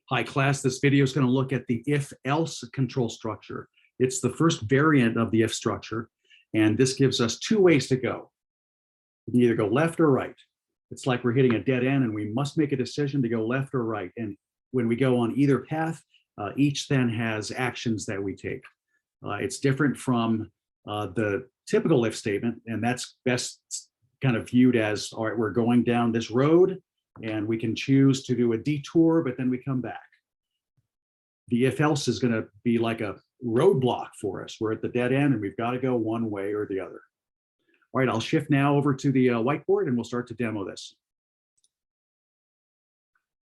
Hi class, this video is going to look at the if-else control structure. It's the first variant of the if structure, and this gives us two ways to go. We can either go left or right. It's like we're hitting a dead end and we must make a decision to go left or right. And when we go on either path, each then has actions that we take. It's different from the typical if statement, and that's best kind of viewed as, all right, we're going down this road and we can choose to do a detour, but then we come back. The if else is going to be like a roadblock for us. We're at the dead end and we've got to go one way or the other. All right, I'll shift now over to the whiteboard and we'll start to demo this.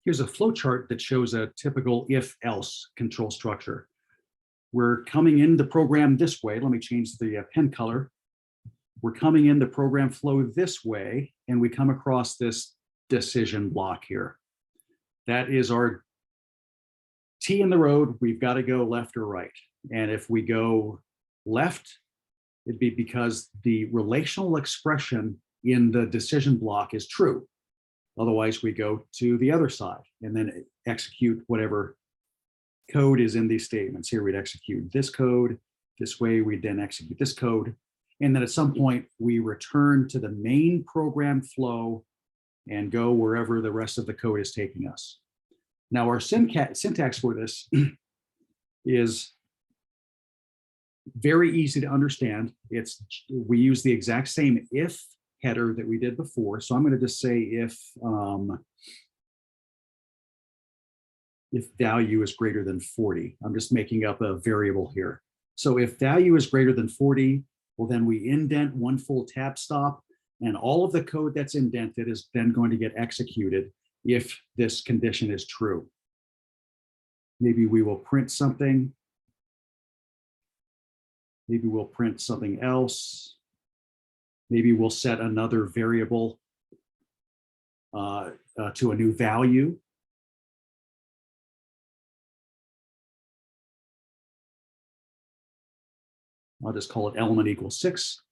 Here's a flow chart that shows a typical if else control structure. We're coming in the program this way. Let me change the pen color. We're coming in the program flow this way, and we come across this decision block here. That is our T in the road. We've got to go left or right. And if we go left, it'd be because the relational expression in the decision block is true. Otherwise, we go to the other side and then execute whatever code is in these statements. Here we'd execute this code. This way we'd then execute this code. And then at some point, we return to the main program flow and go wherever the rest of the code is taking us. Now, our syntax for this is very easy to understand. We use the exact same if header that we did before. So I'm going to just say if value is greater than 40. I'm just making up a variable here. So if value is greater than 40, well, then we indent one full tab stop, and all of the code that's indented is then going to get executed if this condition is true. Maybe we will print something. Maybe we'll print something else. Maybe we'll set another variable to a new value. I'll just call it element equals 6.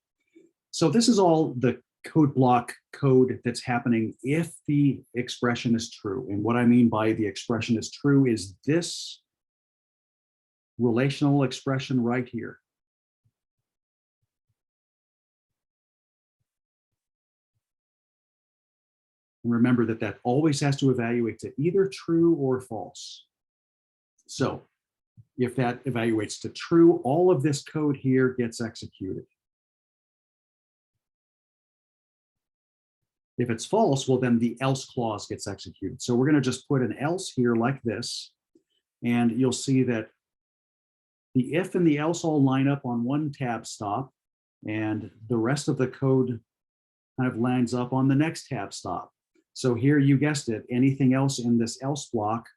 So this is all the code block code that's happening if the expression is true. And what I mean by the expression is true is this relational expression right here. And remember that that always has to evaluate to either true or false. So if that evaluates to true, all of this code here gets executed. If it's false, well, then the else clause gets executed. So we're going to just put an else here like this, and you'll see that the if and the else all line up on one tab stop, and the rest of the code kind of lines up on the next tab stop. So here, you guessed it, anything else in this else block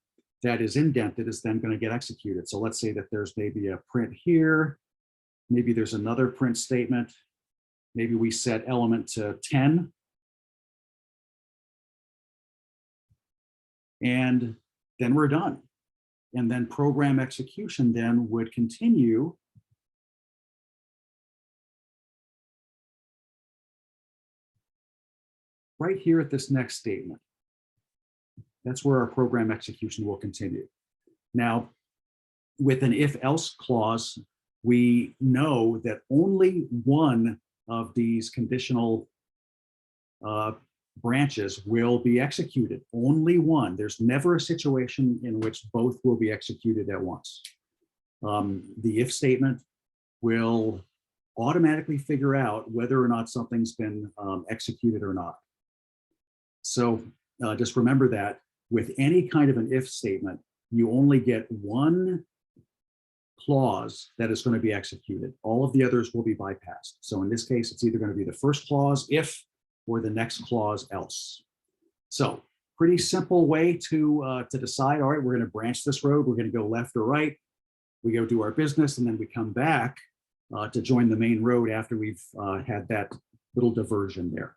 that is indented is then going to get executed. So let's say that there's maybe a print here. Maybe there's another print statement. Maybe we set element to 10. And then we're done. And then program execution then would continue right here at this next statement. That's where our program execution will continue. Now, with an if-else clause, we know that only one of these conditional branches will be executed. Only one. There's never a situation in which both will be executed at once. The if statement will automatically figure out whether or not something's been executed or not. So just remember that with any kind of an if statement, you only get one clause that is going to be executed. All of the others will be bypassed. So in this case, it's either going to be the first clause, if, or the next clause, else. So pretty simple way to decide, all right, we're going to branch this road. We're going to go left or right. We go do our business, and then we come back to join the main road after we've had that little diversion there.